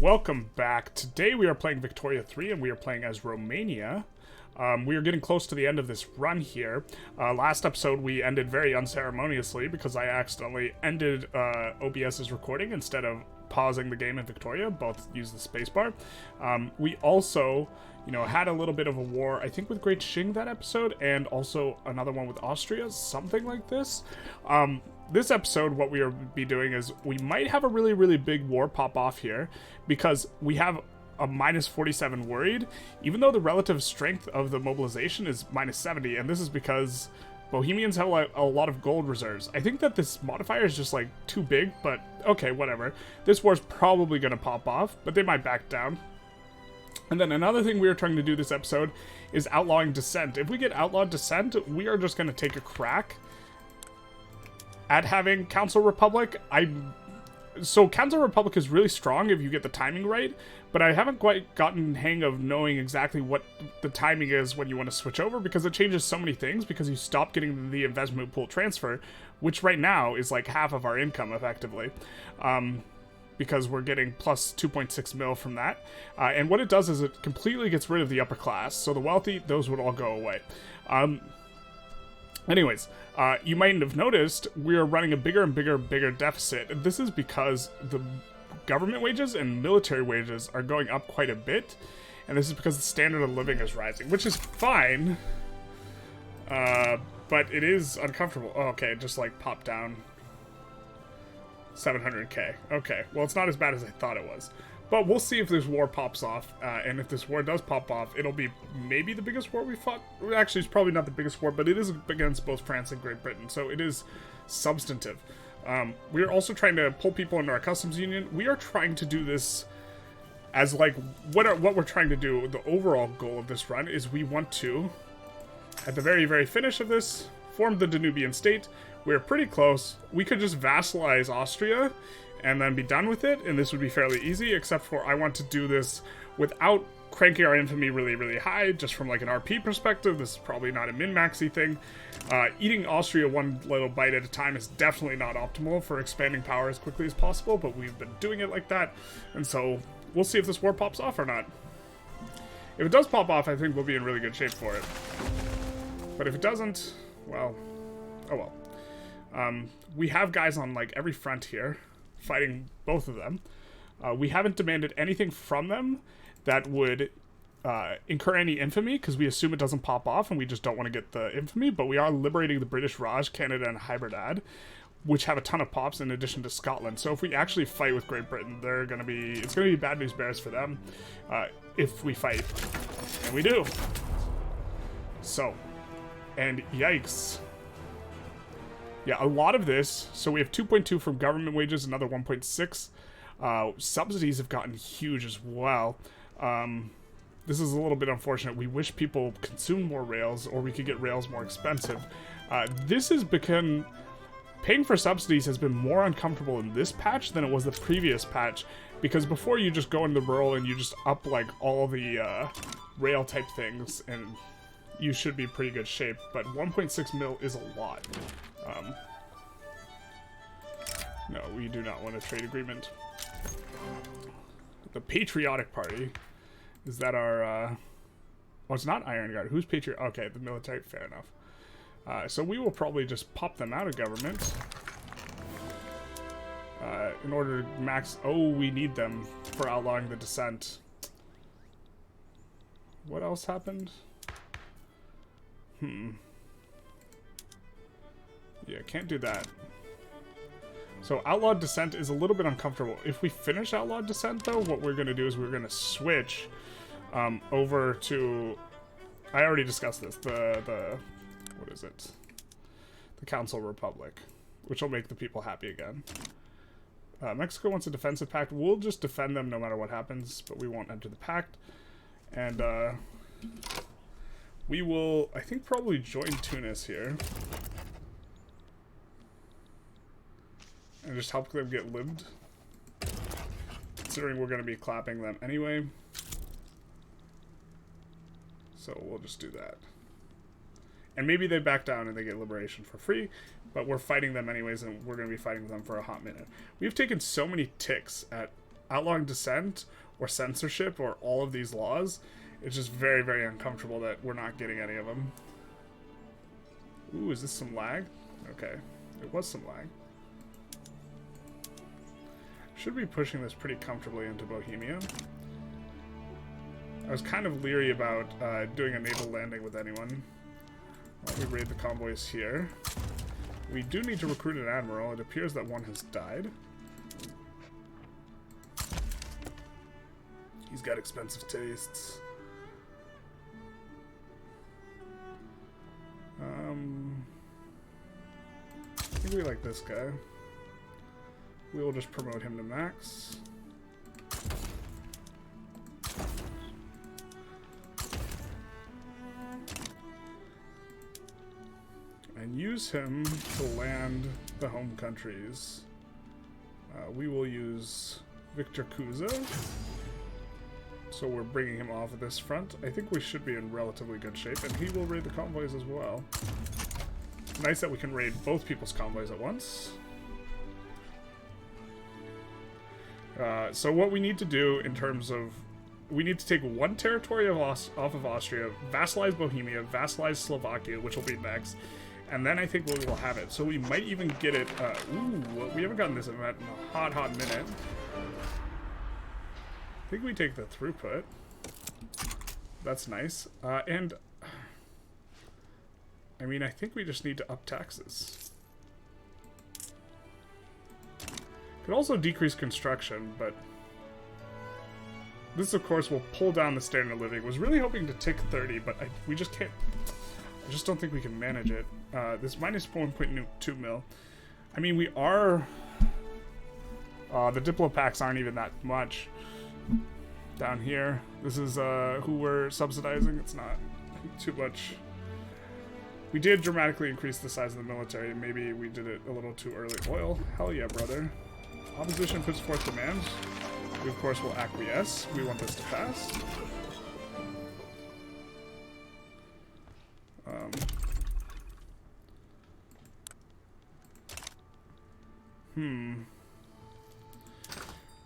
Welcome back. Today we are playing Victoria 3 and we are playing as Romania. We are getting close to the end of this run here. Last episode we ended very unceremoniously because I accidentally ended OBS's recording instead of pausing the game in Victoria. Both used the spacebar. We also, had a little bit of a war, I think with Great Qing that episode, and also another one with Austria, something like this. This episode, what we will be doing is we might have a really, really big war pop off here because we have a minus 47 worried, even though the relative strength of the mobilization is minus 70, and this is because Bohemians have a lot of gold reserves. I think that this modifier is just like too big, but okay, whatever. This war's probably going to pop off, but they might back down. And then another thing we are trying to do this episode is outlawing dissent. If we get outlawed dissent, we are just going to take a crack at having Council Republic. So Council Republic is really strong if you get the timing right, but I haven't quite gotten hang of knowing exactly what the timing is when you want to switch over, because it changes so many things, because you stop getting the investment pool transfer, which right now is like half of our income effectively, because we're getting plus 2.6 mil from that. And what it does is it completely gets rid of the upper class, so the wealthy, those would all go away. Anyways, you might have noticed we're running a bigger and bigger deficit. This is because the government wages and military wages are going up quite a bit, and this is because the standard of living is rising, which is fine, but it is uncomfortable. Oh, okay, it just like popped down 700k. Okay, well, it's not as bad as I thought it was. But we'll see if this war pops off, and if this war does pop off, it'll be maybe the biggest war we fought. Actually, it's probably not the biggest war, but it is against both France and Great Britain, so it is substantive. We are also trying to pull people into our customs union. We are trying to do this as like, what we're trying to do, the overall goal of this run is we want to, at the very, very finish of this, form the Danubian state. We're pretty close. We could just vassalize Austria and then be done with it, and this would be fairly easy, except for I want to do this without cranking our infamy really, really high, just from like an RP perspective. This is probably not a min-maxy thing. Eating Austria one little bite at a time is definitely not optimal for expanding power as quickly as possible, but we've been doing it like that, and so we'll see if this war pops off or not. If it does pop off, I think we'll be in really good shape for it. But if it doesn't, well, oh well. We have guys on like every front here, fighting both of them. We haven't demanded anything from them that would incur any infamy, because we assume it doesn't pop off and we just don't want to get the infamy, but we are liberating the British Raj, Canada, and Hybridad, which have a ton of pops in addition to Scotland. So if we actually fight with Great Britain, it's going to be bad news bears for them if we fight. And we do. So, and yikes. Yeah, a lot of this, so we have 2.2 from government wages, another 1.6. Subsidies have gotten huge as well. This is a little bit unfortunate. We wish people consumed more rails, or we could get rails more expensive. This has become, paying for subsidies has been more uncomfortable in this patch than it was the previous patch, because before you just go into the rural and you just up like all the rail type things, and you should be pretty good shape, but 1.6 mil is a lot. No, we do not want a trade agreement. The Patriotic Party. Is that our, oh, it's not Iron Guard. Who's Patriot? Okay, the military, fair enough. So we will probably just pop them out of government. In order to max, oh, we need them for outlawing the dissent. What else happened? Yeah, can't do that. So outlawed dissent is a little bit uncomfortable. If we finish outlawed dissent, though, what we're going to do is we're going to switch over to... I already discussed this. What is it? The Council Republic, which will make the people happy again. Mexico wants a defensive pact. We'll just defend them no matter what happens, but we won't enter the pact. And we will, I think, probably join Tunis here. And just help them get lived. Considering we're going to be clapping them anyway. So we'll just do that. And maybe they back down and they get liberation for free, but we're fighting them anyways, and we're going to be fighting them for a hot minute. We've taken so many ticks at outlawing dissent or censorship or all of these laws, it's just very, very uncomfortable that we're not getting any of them. Ooh, is this some lag? Okay, it was some lag. Should be pushing this pretty comfortably into Bohemia. I was kind of leery about doing a naval landing with anyone. We raid the convoys here. We do need to recruit an admiral. It appears that one has died. He's got expensive tastes. I think we like this guy. We will just promote him to max. And use him to land the home countries. We will use Victor Cusa. So we're bringing him off of this front. I think we should be in relatively good shape, and he will raid the convoys as well. Nice that we can raid both people's convoys at once. So what we need to do in terms of... We need to take one territory off of Austria, vassalize Bohemia, vassalize Slovakia, which will be next, and then I think we will have it. So we might even get it... ooh, we haven't gotten this event in a hot, hot minute. I think we take the throughput. That's nice. And... I mean, I think we just need to up taxes. Could also decrease construction, but... This, of course, will pull down the standard of living. Was really hoping to tick 30, but we just can't... I just don't think we can manage it. This minus 1.2 mil. I mean, we are... the Diplo packs aren't even that much. Down here. This is who we're subsidizing. It's not too much... We did dramatically increase the size of the military. Maybe we did it a little too early. Oil? Hell yeah, brother. Opposition puts forth demands. We, of course, will acquiesce. We want this to pass.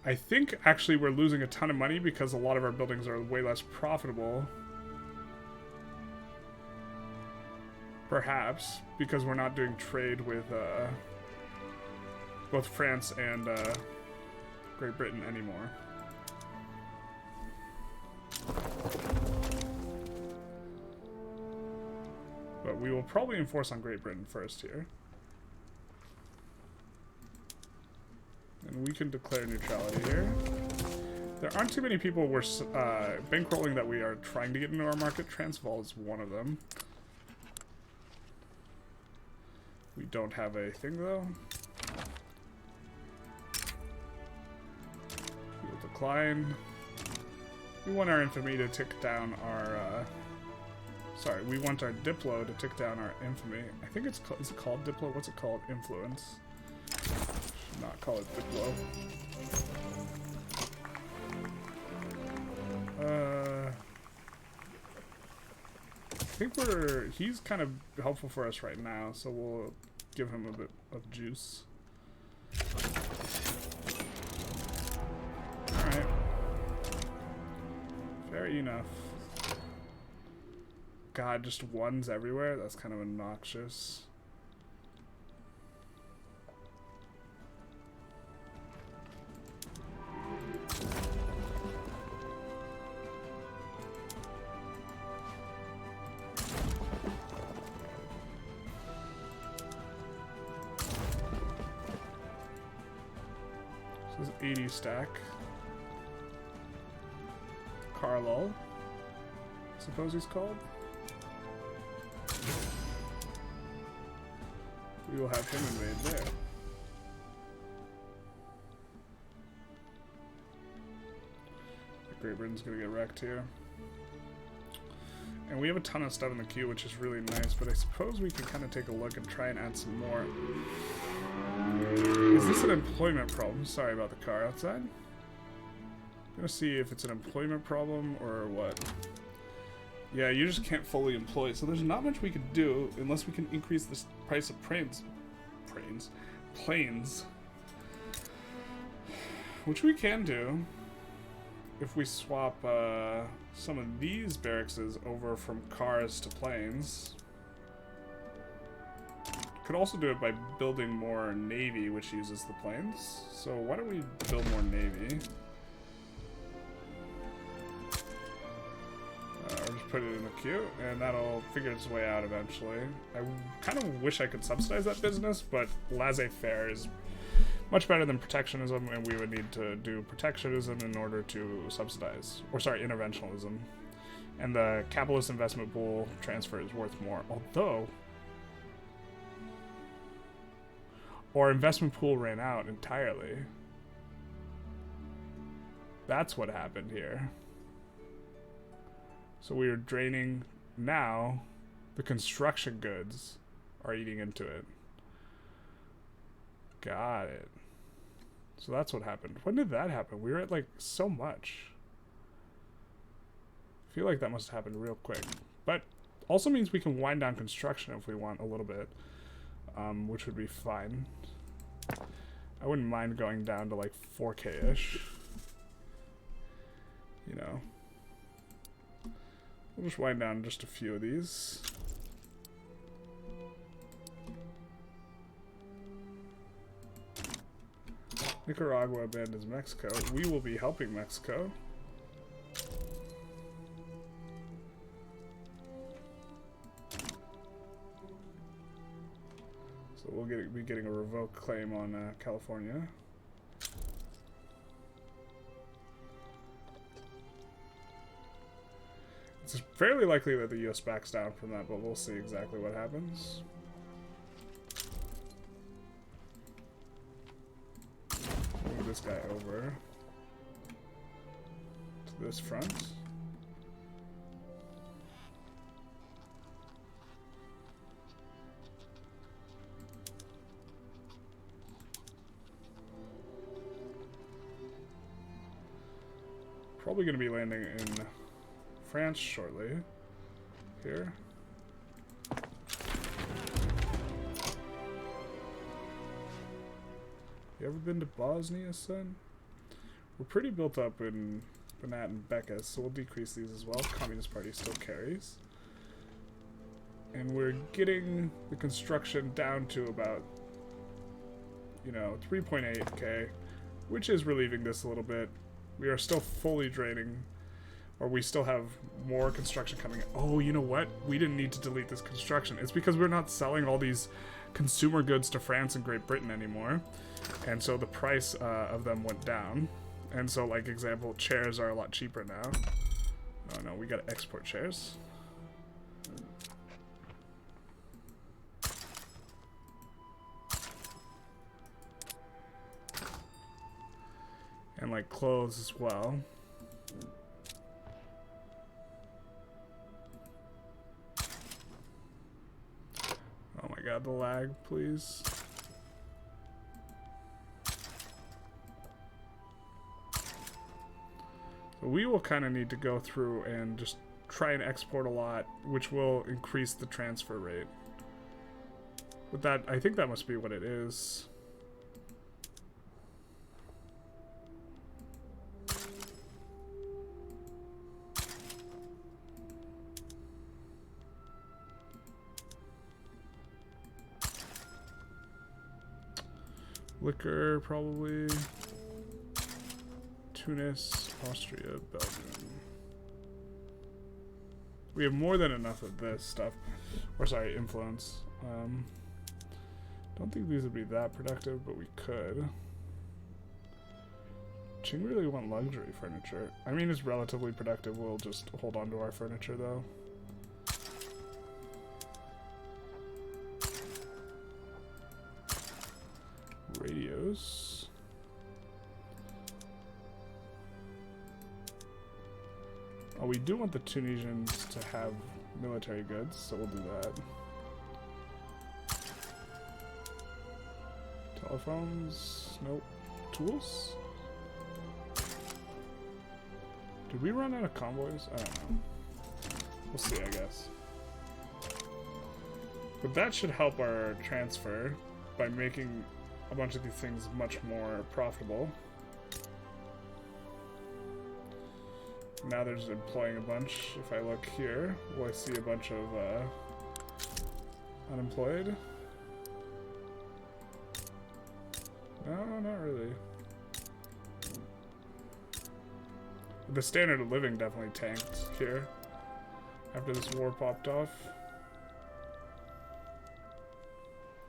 I think, actually, we're losing a ton of money because a lot of our buildings are way less profitable. Perhaps, because we're not doing trade with both France and Great Britain anymore. But we will probably enforce on Great Britain first here. And we can declare neutrality here. There aren't too many people we're bankrolling that we are trying to get into our market. Transvaal is one of them. We don't have a thing, though. We will decline. We want our infamy to tick down our... sorry, we want our Diplo to tick down our infamy. I think it's called... Is it called Diplo? What's it called? Influence. Should not call it Diplo. I think he's kind of helpful for us right now, so we'll give him a bit of juice. Alright. Fair enough. God, just ones everywhere? That's kind of obnoxious. This is 80 stack. Carlo, I suppose he's called. We will have him invade there. Great Britain's gonna get wrecked here. And we have a ton of stuff in the queue, which is really nice, but I suppose we can kind of take a look and try and add some more. Is this an employment problem? Sorry about the car outside. I'm gonna see if it's an employment problem or what. Yeah, you just can't fully employ, so there's not much we can do unless we can increase the price of planes. which we can do if we swap some of these barracks over from cars to planes. Could also do it by building more navy, which uses the planes. So why don't we build more navy? Just put it in the queue, and that'll figure its way out eventually. I kind of wish I could subsidize that business, but laissez-faire is much better than protectionism, and we would need to do protectionism in order to subsidize, or sorry, interventionism. And the capitalist investment pool transfer is worth more, although our investment pool ran out entirely. That's what happened here. So we are draining. Now the construction goods are eating into it. Got it. So that's what happened. When did that happen? We were at like so much. I feel like that must have happened real quick. But also means we can wind down construction if we want a little bit, which would be fine. I wouldn't mind going down to like 4K-ish. You know. We'll just wind down just a few of these. Nicaragua abandons Mexico. We will be helping Mexico. So we'll be getting a revoked claim on California. It's fairly likely that the US backs down from that, but we'll see exactly what happens. Move this guy over to this front. Probably going to be landing in France shortly. Here. You ever been to Bosnia, son? We're pretty built up in Banat and Becca, so we'll decrease these as well. Communist Party still carries. And we're getting the construction down to about, you know, 3.8k, which is relieving this a little bit. We are still fully draining. Or we still have more construction coming. Oh, you know what? We didn't need to delete this construction. It's because we're not selling all these consumer goods to France and Great Britain anymore. And so the price of them went down. And so, like, example, chairs are a lot cheaper now. Oh, no, we gotta export chairs. And, like, clothes as well. Oh my god, the lag, please. So we will kind of need to go through and just try and export a lot, which will increase the transfer rate. But that, I think that must be what it is. Liquor, probably. Tunis, Austria, Belgium. We have more than enough of this stuff. Or sorry, influence. Don't think these would be that productive, but we could. Qing really want luxury furniture. I mean, it's relatively productive. We'll just hold on to our furniture, though. Radios. Oh, we do want the Tunisians to have military goods, so we'll do that. Telephones? Nope. Tools? Did we run out of convoys? I don't know. We'll see, I guess. But that should help our transfer by making a bunch of these things much more profitable. Now they're just employing a bunch. If I look here, will I see a bunch of unemployed? No, not really. The standard of living definitely tanked here after this war popped off.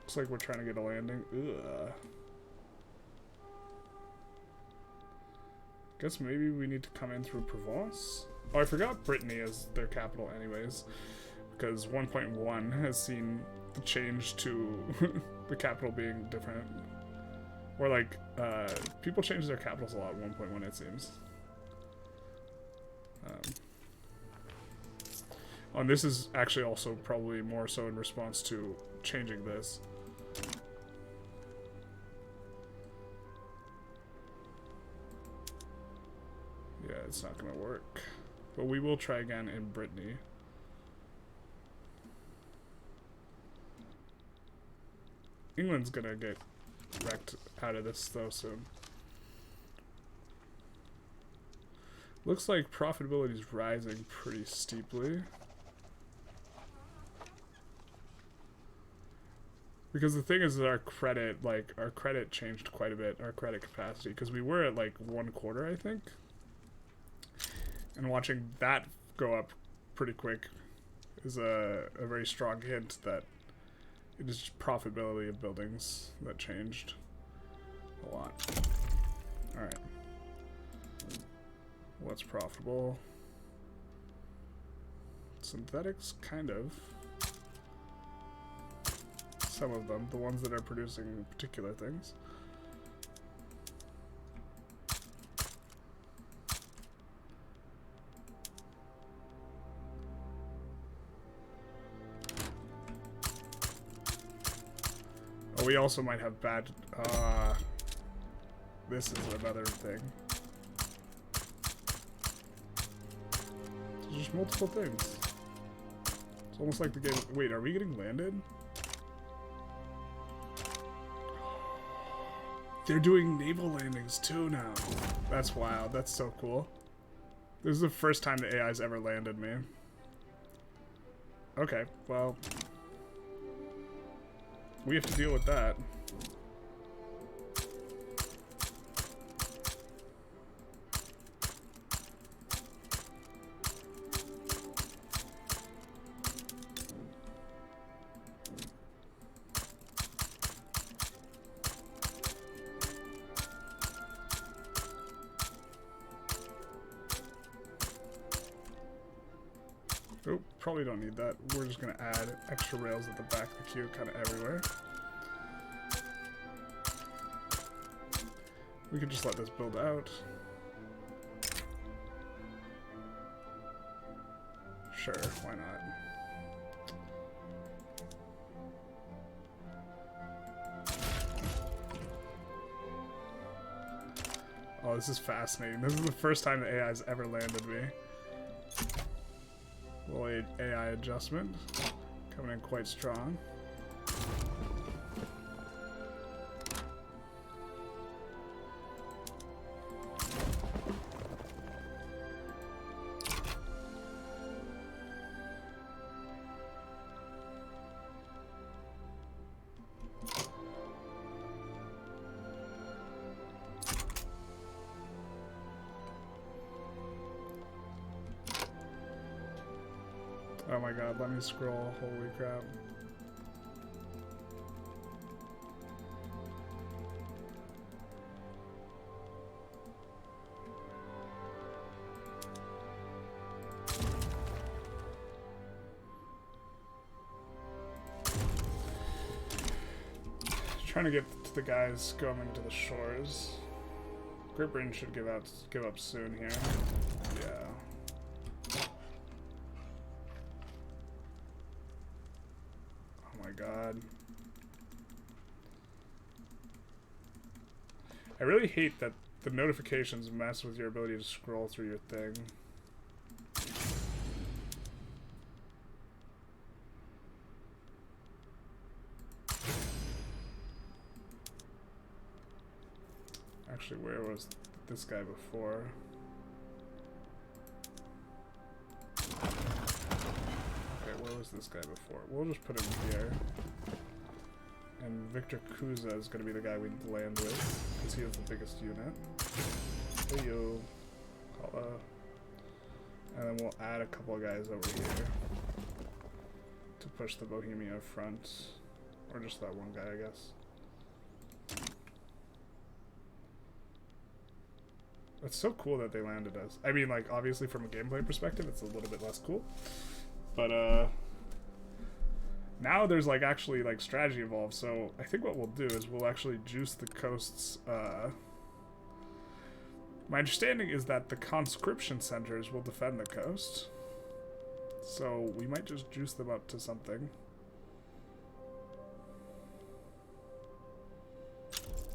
Looks like we're trying to get a landing. Ugh. Guess maybe we need to come in through Provence? Oh, I forgot Brittany is their capital anyways, because 1.1 has seen the change to the capital being different. Or like, people change their capitals a lot in 1.1 it seems. And this is actually also probably more so in response to changing this. Yeah, it's not gonna work. But we will try again in Brittany. England's gonna get wrecked out of this though soon. Looks like profitability is rising pretty steeply. Because the thing is that our credit, like, our credit changed quite a bit, our credit capacity, because we were at like 1/4, I think. And watching that go up pretty quick is a very strong hint that it is just profitability of buildings that changed a lot. Alright. What's profitable? Synthetics, kind of. Some of them, the ones that are producing particular things. Oh, we also might have bad, this is another thing. There's just multiple things. It's almost like the game, wait, are we getting landed? They're doing naval landings too now. That's wild. That's so cool. This is the first time the AI's ever landed me. Okay, well, we have to deal with that. Oh, probably don't need that. We're just gonna add extra rails at the back of the queue kind of everywhere. We could just let this build out. Sure, why not? Oh, this is fascinating. This is the first time the AI's ever landed me. Little AI adjustment. Coming in quite strong. Oh my god, let me scroll. Holy crap. Trying to get to the guys going to the shores. Great Britain should give up soon here. Yeah. God. I really hate that the notifications mess with your ability to scroll through your thing. Actually, where was this guy before? was this guy before? We'll just put him here. And Victor Kuza is going to be the guy we land with, because he has the biggest unit. Hey yo. Holla. And then we'll add a couple of guys over here to push the Bohemia front. Or just that one guy, I guess. It's so cool that they landed us. I mean, like, obviously from a gameplay perspective, it's a little bit less cool. But, now there's, like, actually, like, strategy involved. So I think what we'll do is we'll actually juice the coasts, my understanding is that the conscription centers will defend the coast. So we might just juice them up to something.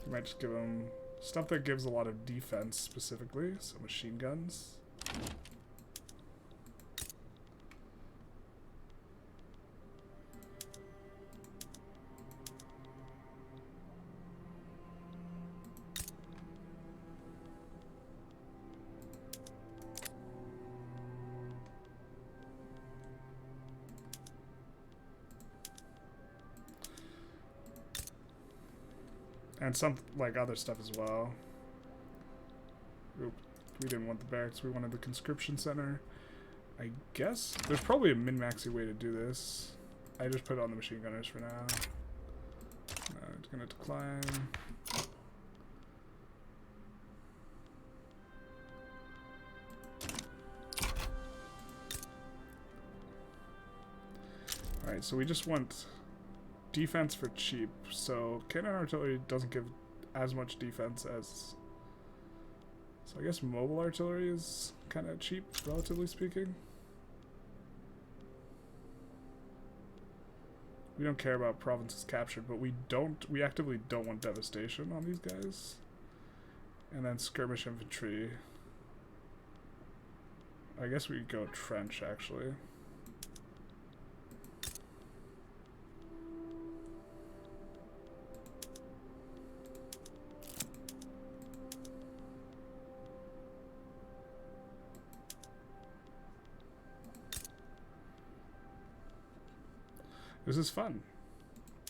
We might just give them stuff that gives a lot of defense specifically. So machine guns. And some, like, other stuff as well. Oop, we didn't want the barracks, we wanted the conscription center. I guess there's probably a min-maxy way to do this. I just put it on the machine gunners for now. It's gonna decline. Alright, so we just want defense for cheap. So cannon artillery doesn't give as much defense as... So I guess mobile artillery is kind of cheap, relatively speaking. We don't care about provinces captured, but we actively don't want devastation on these guys. And then skirmish infantry. I guess we go trench, actually. This is fun.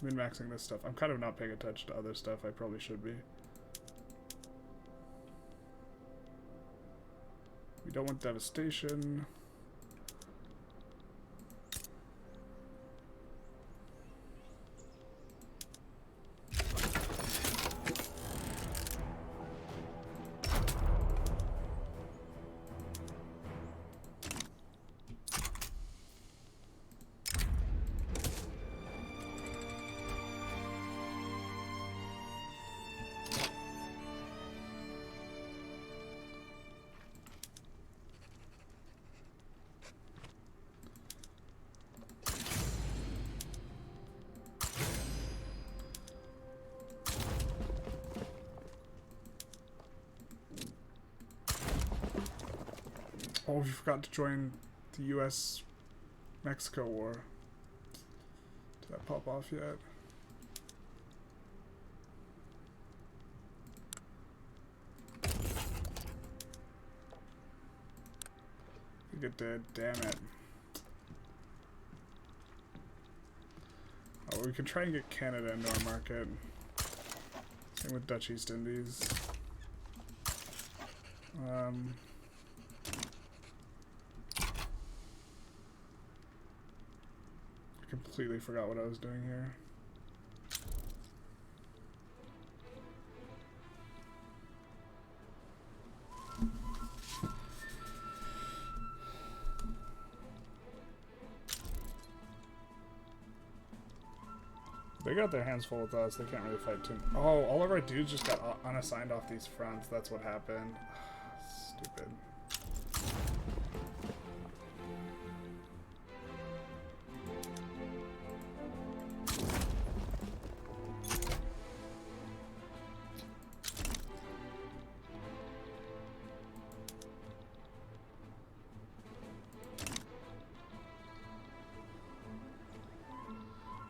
Min-maxing this stuff. I'm kind of not paying attention to other stuff. I probably should be. We don't want devastation. Oh, we forgot to join the US-Mexico war. Did that pop off yet? I think it did. Damn it. Oh, we can try and get Canada into our market. Same with Dutch East Indies. Completely forgot what I was doing here. They got their hands full with us. They can't really fight too. Oh, all of our dudes just got unassigned off these fronts. That's what happened. Stupid.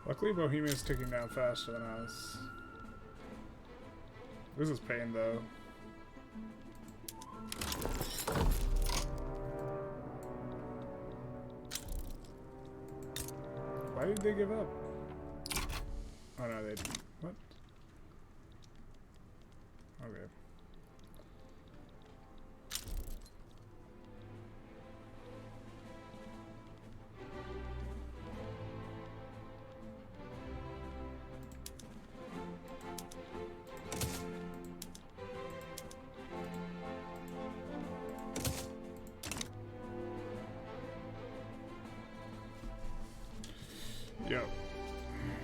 Luckily, Bohemia's ticking down faster than us. This is pain, though. Why did they give up? Oh no, they didn't. What? Okay. Yep.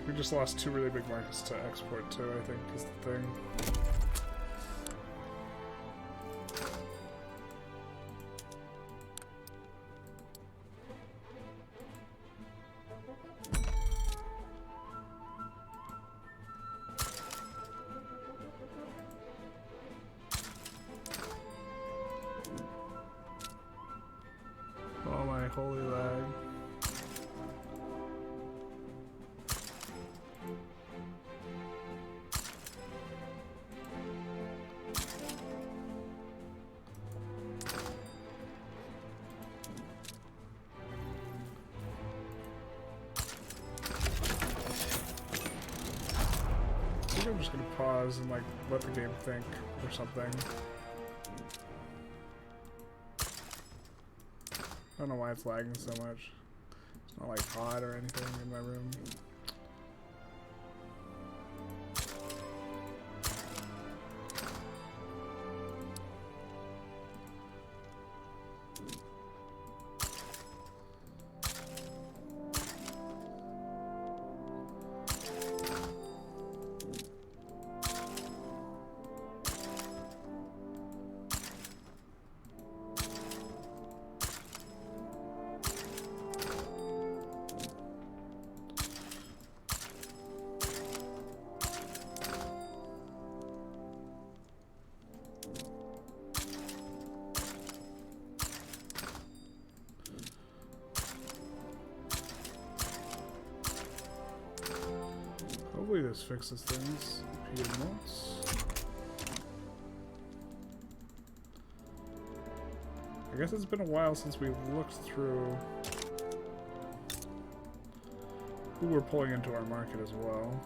We just lost 2 really big markets to export to, I think, is the thing. Oh my holy lag. I'm just gonna pause and like let the game think or something. I don't know why it's lagging so much. It's not like hot or anything in my room. Hopefully this fixes things. Repeated notes. I guess it's been a while since we've looked through who we're pulling into our market as well.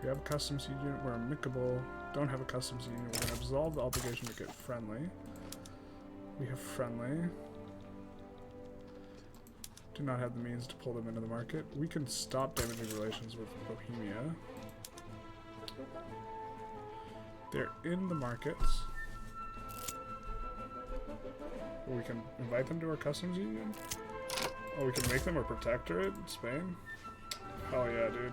We have a customs union, we're amicable, don't have a customs union, we're going to absolve the obligation to get friendly. We have friendly. Do not have the means to pull them into the market. We can stop damaging relations with Bohemia. They're in the markets. We can invite them to our customs union. Oh, we can make them a protectorate in Spain? Hell yeah, dude.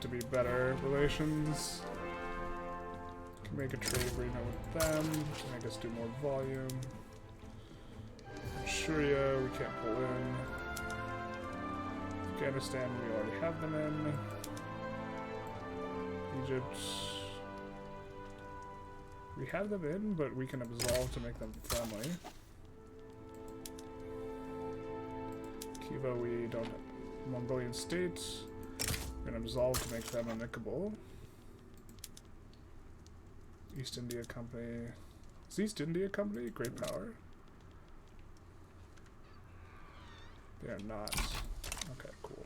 To be better relations. Can make a trade agreement with them to make us do more volume. Manchuria, we can't pull in. Afghanistan, we already have them in. Egypt, we have them in, but we can absolve to make them friendly. Kiva, we don't have. Mongolian states. We're going to absolve to make them amicable. East India Company. Is East India Company a great power? They are not. Okay, cool.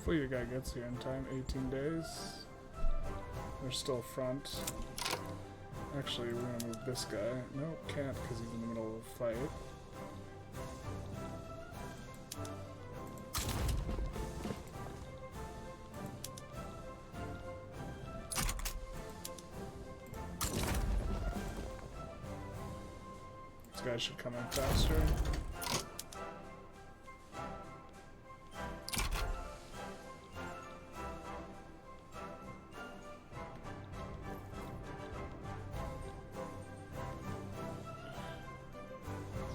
Hopefully the guy gets here in time. 18 days. There's still a front. Actually, we're gonna move this guy. No, can't because he's in the middle of a fight. This guy should come in faster.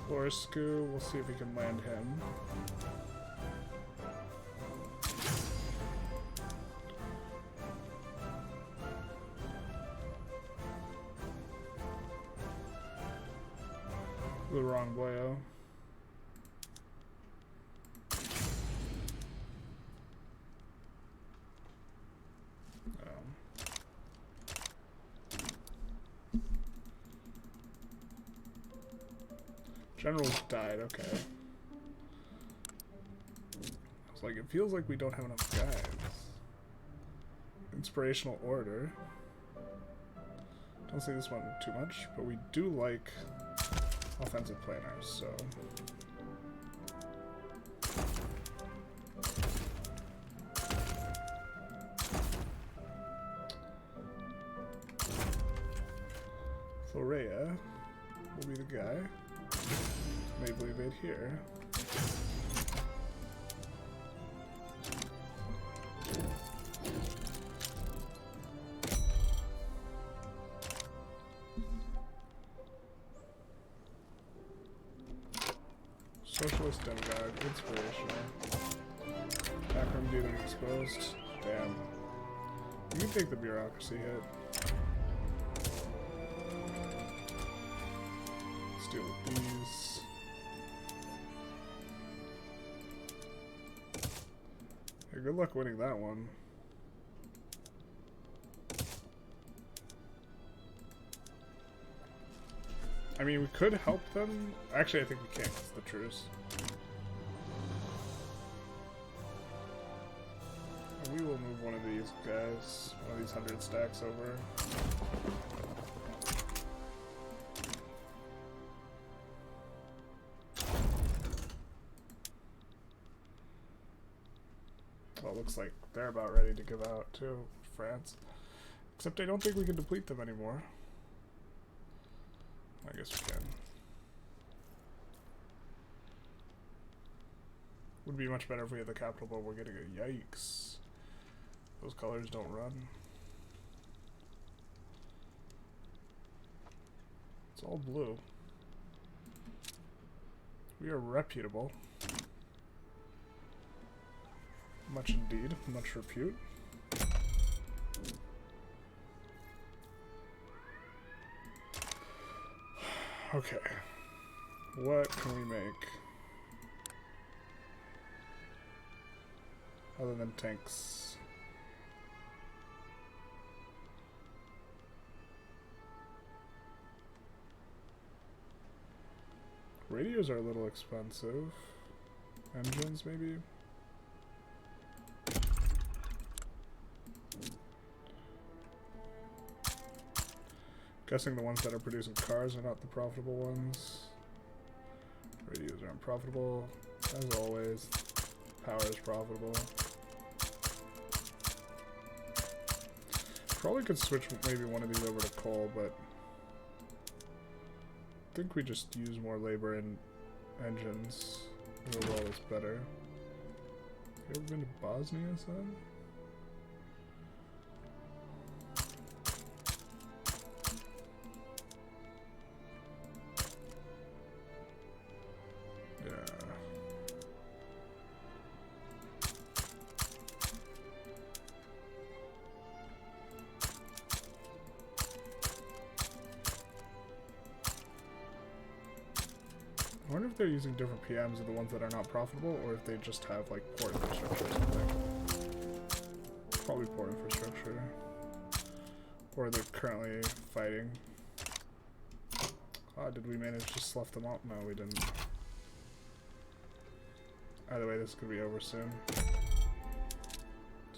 Florescu, we'll see if we can land him. The wrong boyo. Generals died, okay. I was like, it feels like we don't have enough guys. Inspirational order. Don't say this one too much, but we do like offensive planners, so. Florea will be the guy. Maybe evade here. Socialist demagogue, inspirational. Backroom demon exposed. Damn. You can take the bureaucracy hit. Let's deal with these. Hey, good luck winning that one. I mean, we could help them. Actually, I think we can't because of the truce. And we will move one of these guys, one of these 100 stacks over. Well, it looks like they're about ready to give out to France. Except I don't think we can deplete them anymore. I guess we can. Would be much better if we had the capital, but we're getting a yikes. Those colors don't run. It's all blue. We are reputable. Much indeed. Much repute. Okay. What can we make? Other than tanks. Radios are a little expensive. Engines, maybe? Guessing the ones that are producing cars are not the profitable ones. Radios aren't profitable. As always, power is profitable. Probably could switch maybe one of these over to coal, but I think we just use more labor in engines. Overall, it's better. Have you ever been to Bosnia, son? I wonder if they're using different PMs of the ones that are not profitable, or if they just have like port infrastructure or something. Probably port infrastructure. Or they're currently fighting. Did we manage to slough them out? No, we didn't. Either way, this could be over soon.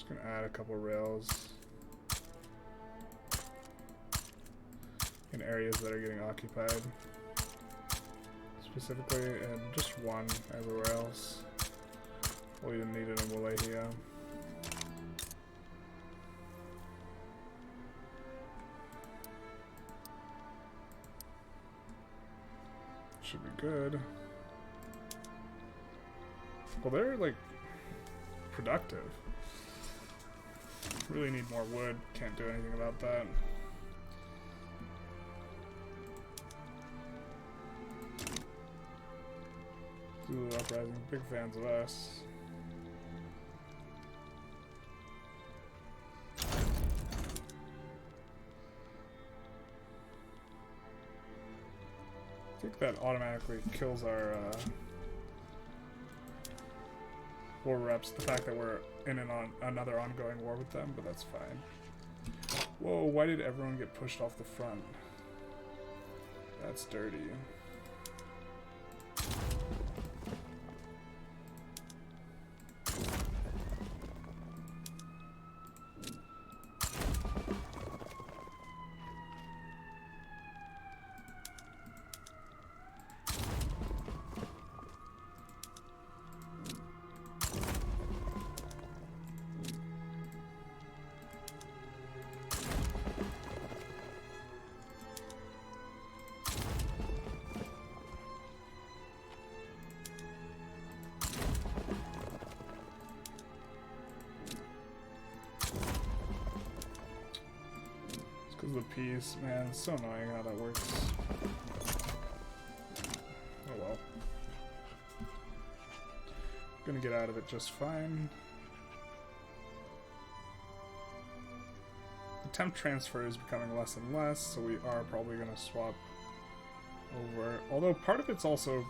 Just gonna add a couple rails in areas that are getting occupied specifically, and just one everywhere else. We'll even need it in Wallachia. Should be good. Well, they're like productive. Really need more wood. Can't do anything about that. Zulu Uprising, big fans of us. I think that automatically kills our war reps, the fact that we're in another ongoing war with them, but that's fine. Whoa, why did everyone get pushed off the front? That's dirty. The piece, man, it's so annoying how that works. Oh well. Gonna get out of it just fine. The temp transfer is becoming less and less, so we are probably gonna swap over. Although part of it's also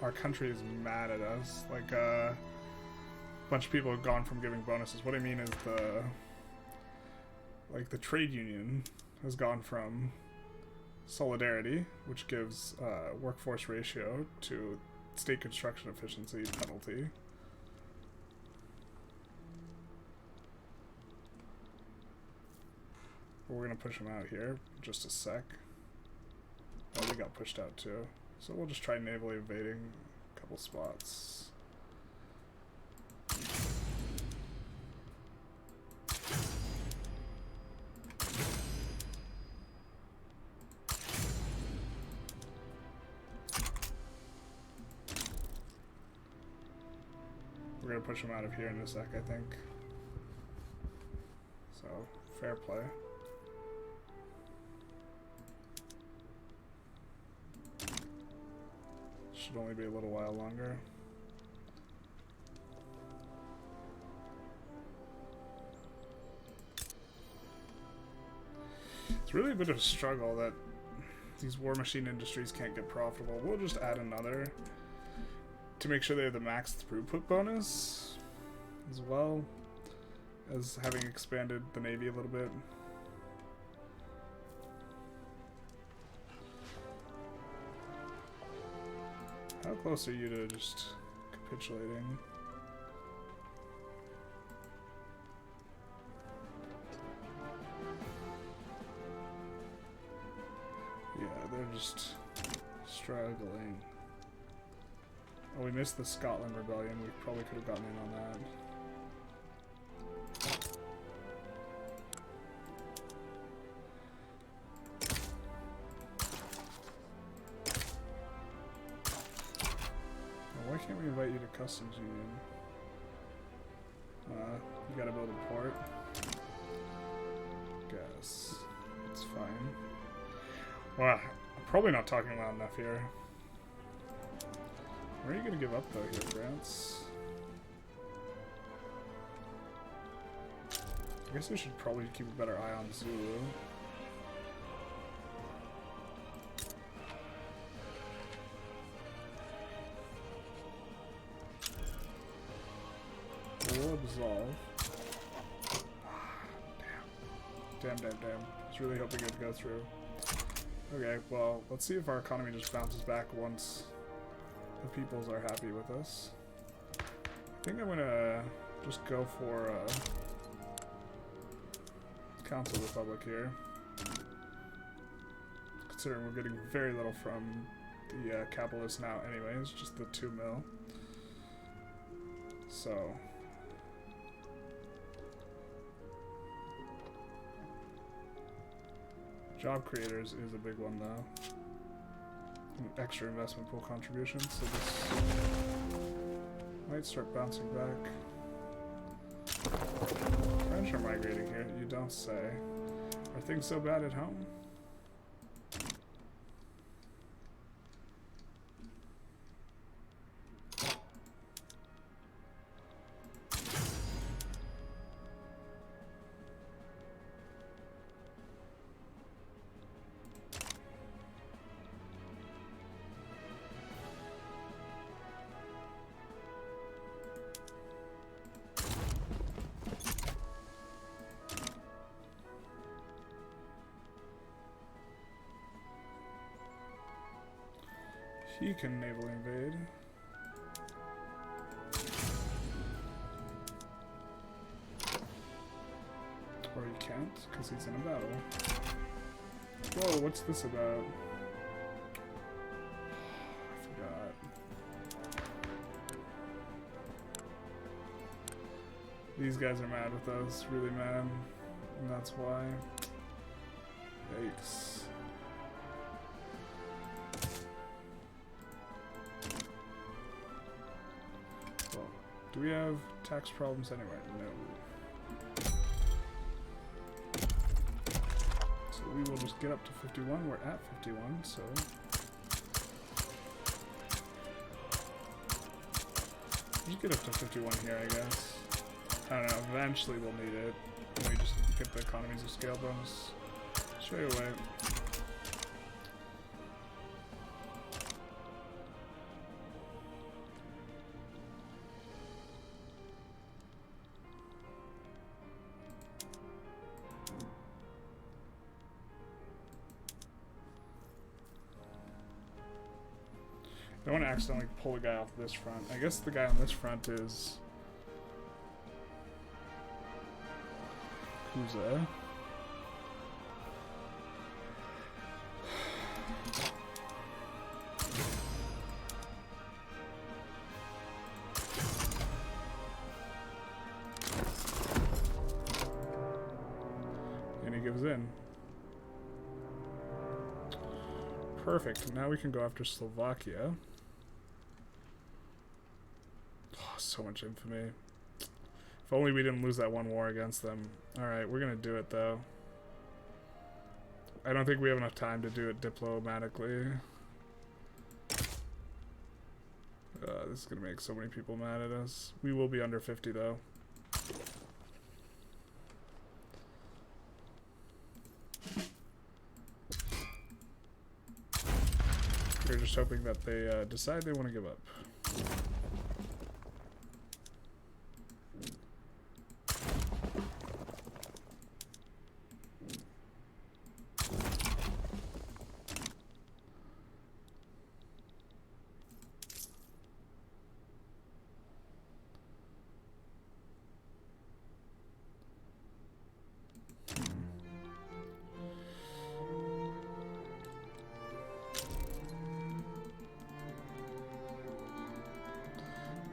our country is mad at us. Like a bunch of people have gone from giving bonuses. What I mean is the trade union has gone from solidarity, which gives workforce ratio, to state construction efficiency penalty. But we're gonna push them out here just a sec. Oh, they got pushed out too. So we'll just try navally invading a couple spots. We're gonna push them out of here in a sec, I think. So, fair play. Should only be a little while longer. It's really a bit of a struggle that these war machine industries can't get profitable. We'll just add another to make sure they have the max throughput bonus, as well as having expanded the Navy a little bit. How close are you to just capitulating? Yeah, they're just struggling. Oh, we missed the Scotland Rebellion. We probably could have gotten in on that. Why can't we invite you to Customs Union? You gotta build a port. Guess. It's fine. Wow, I'm probably not talking loud enough here. Where are you gonna give up though here, France? I guess we should probably keep a better eye on Zulu. We'll absolve. Damn. I was really hoping it would go through. Okay, well, let's see if our economy just bounces back once the peoples are happy with us. I think I'm gonna just go for Council Republic here. Considering we're getting very little from the capitalists now anyways, just the 2 mil. So... job creators is a big one though. Extra investment pool contributions, so this might start bouncing back. French are migrating here, you don't say. Are things so bad at home? He can naval invade. Or he can't, because he's in a battle. Whoa, what's this about? I forgot. These guys are mad with us, really mad. And that's why. Yikes. Do we have tax problems anywhere? No. So we will just get up to 51. We're at 51, so... just get up to 51 here, I guess. I don't know, eventually we'll need it. When we just get the economies of scale bonus straight away. I don't want to accidentally pull a guy off this front. I guess the guy on this front is... who's that? And he gives in. Perfect. Now we can go after Slovakia. Oh, so much infamy. If only we didn't lose that one war against them. Alright, we're gonna do it though. I don't think we have enough time to do it diplomatically. This is gonna make so many people mad at us. We will be under 50 though. We're just hoping that they decide they want to give up.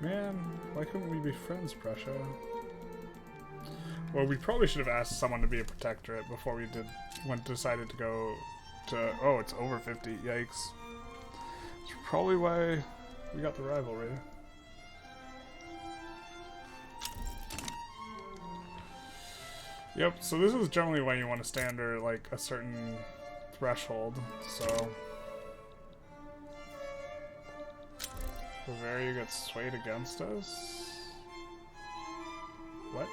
Man, why couldn't we be friends, Prussia? Well, we probably should have asked someone to be a protectorate before we decided to go to... oh, it's over 50. Yikes. That's probably why we got the rivalry. Yep, so this is generally when you want to stay under, like, a certain threshold, so... Bavaria gets swayed against us? What?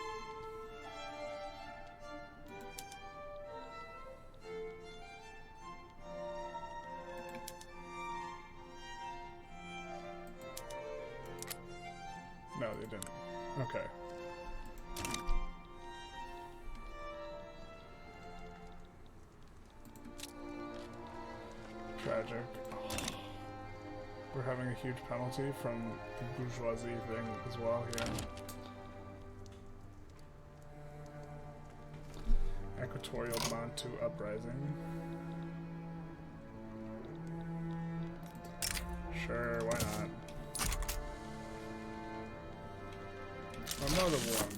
No, they didn't. Okay. Tragic. We're having a huge penalty from the bourgeoisie thing as well here. Equatorial Bantu uprising. Sure, why not? Another one.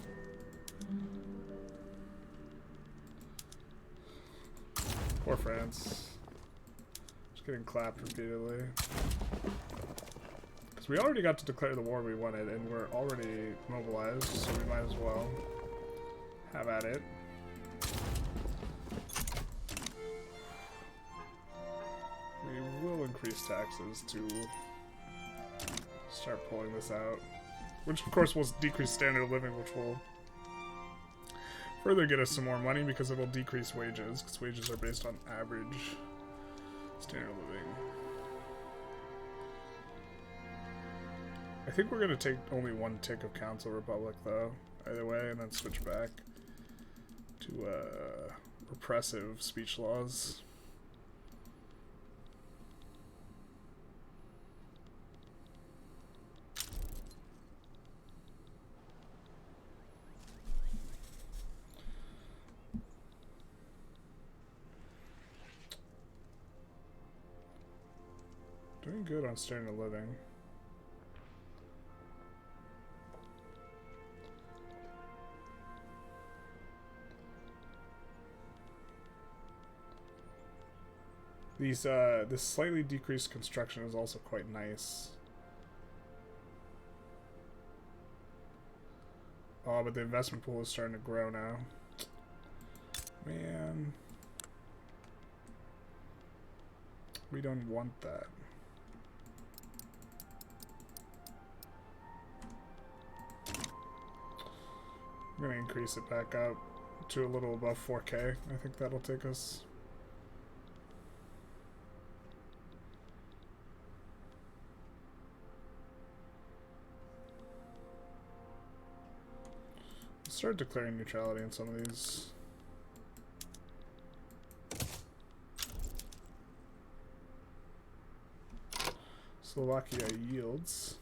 Poor France. Just getting clapped repeatedly. Because we already got to declare the war we wanted, and we're already mobilized, so we might as well have at it. We will increase taxes to start pulling this out. Which, of course, will decrease standard of living, which will further get us some more money because it'll decrease wages, because wages are based on average standard of living. I think we're going to take only one tick of Council Republic, though, either way, and then switch back to repressive speech laws. Doing good on standard of living. This slightly decreased construction is also quite nice. Oh, but the investment pool is starting to grow now. Man. We don't want that. I'm gonna increase it back up to a little above 4K. I think that'll take us. Start declaring neutrality in some of these. Slovakia yields.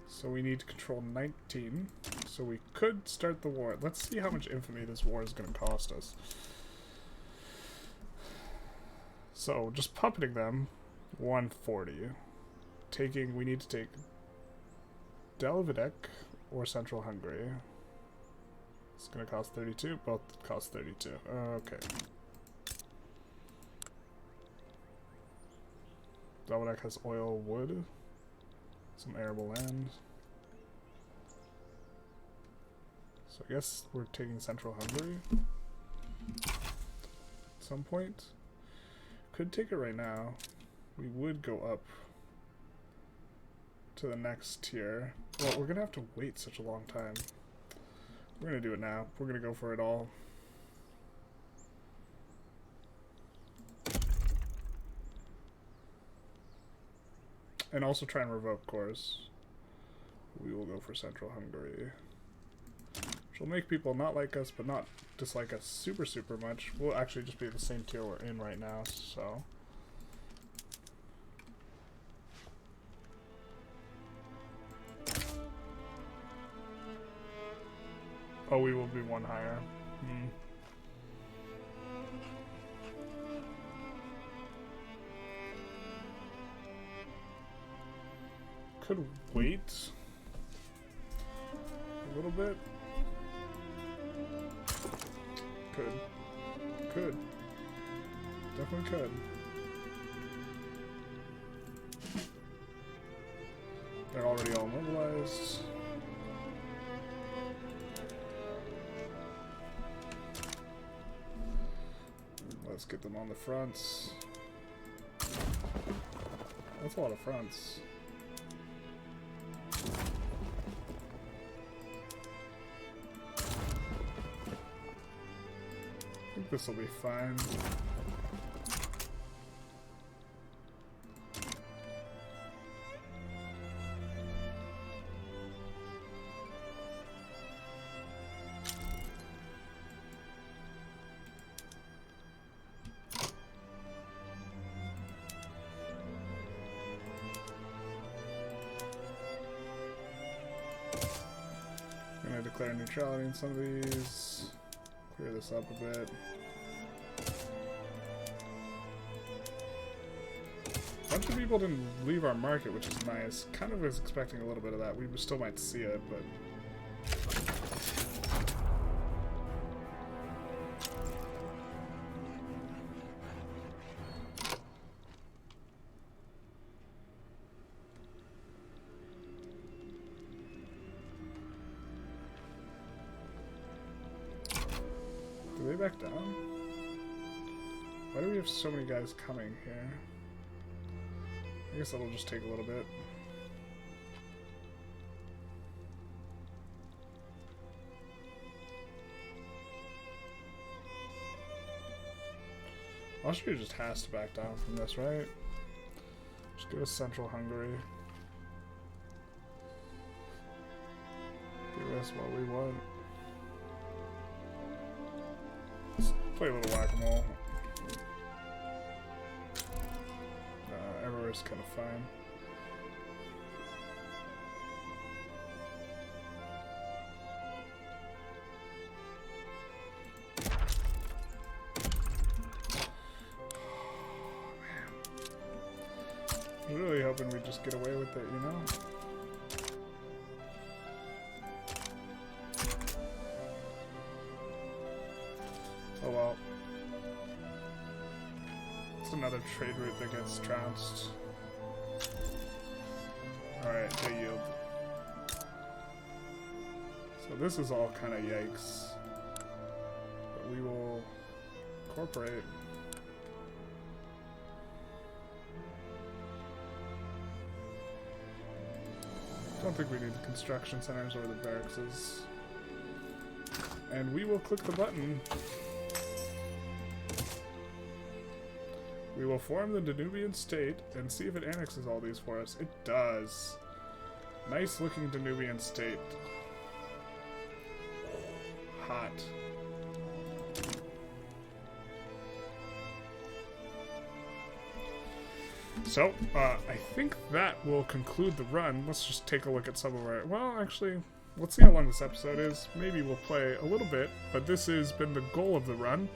So we need to control 19. So we could start the war. Let's see how much infamy this war is going to cost us. So just puppeting them. 140. We need to take Delvidek or Central Hungary. It's gonna cost 32. Both cost 32. Okay. Delvidek has oil, wood, some arable land. So I guess we're taking Central Hungary at some point. Could take it right now. We would go up to the next tier. Well, we're gonna have to wait such a long time. We're gonna do it now. We're gonna go for it all. And also try and revoke cores. We will go for Central Hungary. Which will make people not like us, but not dislike us super, super much. We'll actually just be the same tier we're in right now, so... Oh, we will be one higher. Could wait a little bit. Could. Definitely could. They're already all mobilized. Let's get them on the fronts. That's a lot of fronts. I think this will be fine. declare neutrality in some of these. Clear this up a bit. A bunch of people didn't leave our market, which is nice. Kind of was expecting a little bit of that. We still might see it, but... Do they back down? Why do we have so many guys coming here? I guess that'll just take a little bit. Austria just has to back down from this, right? Just go to Central Hungary. Give us what we want. Let's play a little whack-a-mole. Everywhere's kind of fine. I was really hoping we'd just get away with it, you know? Oh well. It's another trade route that gets trounced. Alright, they yield. So this is all kind of yikes. But we will incorporate. Don't think we need the construction centers or the barracks. And we will click the button. We will form the Danubian state and see if it annexes all these for us. It does. Nice looking Danubian state. Hot. So, I think that will conclude the run. Let's just take a look at some of our... Well, actually, let's see how long this episode is. Maybe we'll play a little bit, but this has been the goal of the run.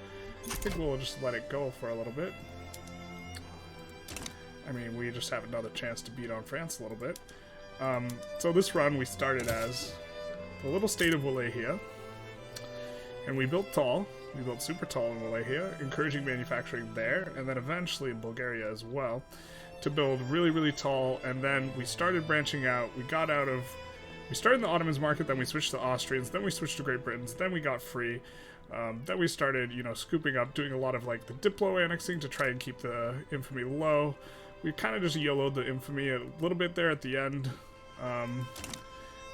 I think we'll just let it go for a little bit. I mean, we just have another chance to beat on France a little bit. So this run we started as the little state of Wallachia. And we built tall. We built super tall in Wallachia, encouraging manufacturing there, and then eventually in Bulgaria as well, to build really, really tall. And then we started branching out. We started in the Ottomans market, then we switched to Austrians, then we switched to Great Britons, then we got free. Then we started, you know, scooping up, doing a lot of like the Diplo annexing to try and keep the infamy low. We kind of just YOLO'd the infamy a little bit there at the end.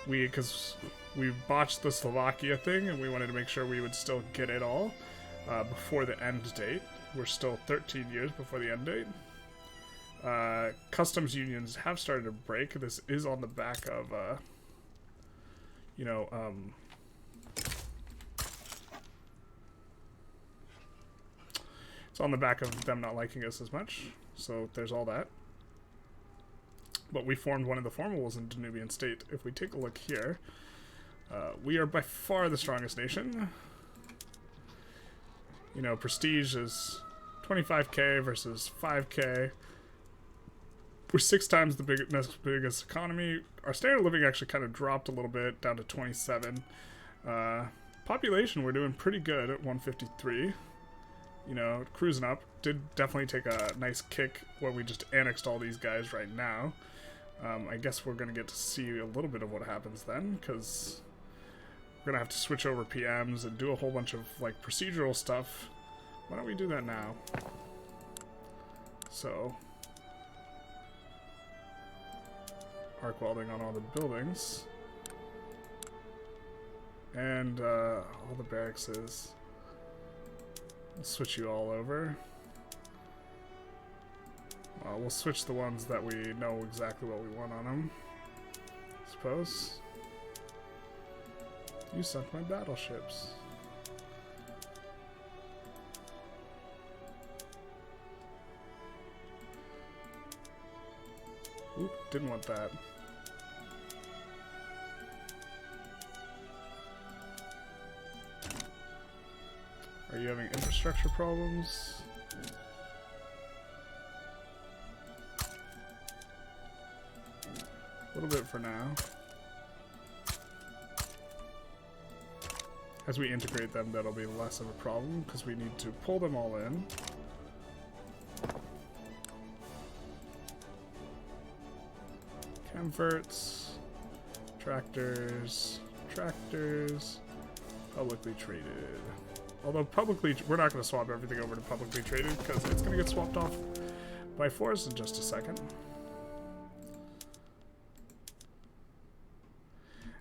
Because we botched the Slovakia thing, and we wanted to make sure we would still get it all before the end date. We're still 13 years before the end date. Customs unions have started to break. This is on the back of, it's on the back of them not liking us as much. So there's all that. But we formed one of the formals in Danubian state. If we take a look here, we are by far the strongest nation. You know, prestige is 25k versus 5k. We're 6 times the next biggest economy. Our standard of living actually kind of dropped a little bit, down to 27. Population, we're doing pretty good at 153. You know, cruising up. Did definitely take a nice kick when we just annexed all these guys right now. I guess we're going to get to see a little bit of what happens then, because we're going to have to switch over PMs and do a whole bunch of, like, procedural stuff. Why don't we do that now? So, arc welding on all the buildings. And, all the barracks is... We'll switch you all over. We'll switch the ones that we know exactly what we want on them, I suppose. You sunk my battleships. Oop, didn't want that. Are you having infrastructure problems? A little bit for now. As we integrate them, that'll be less of a problem because we need to pull them all in. Camverts, tractors, publicly traded. Although publicly, we're not going to swap everything over to publicly traded because it's going to get swapped off by force in just a second.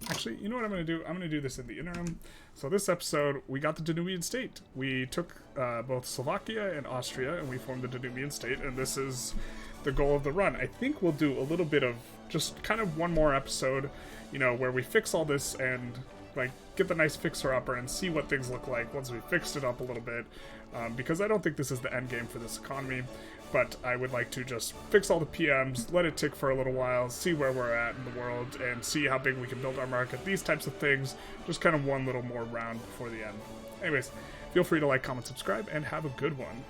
Actually, you know what I'm going to do? I'm going to do this in the interim. So this episode, we got the Danubian state. We took both Slovakia and Austria, and we formed the Danubian state, and this is the goal of the run. I think we'll do a little bit of just kind of one more episode, you know, where we fix all this and, like, get the nice fixer-upper and see what things look like once we fixed it up a little bit, because I don't think this is the end game for this economy. But I would like to just fix all the PMs, let it tick for a little while, see where we're at in the world, and see how big we can build our market. These types of things, just kind of one little more round before the end. Anyways, feel free to like, comment, subscribe, and have a good one.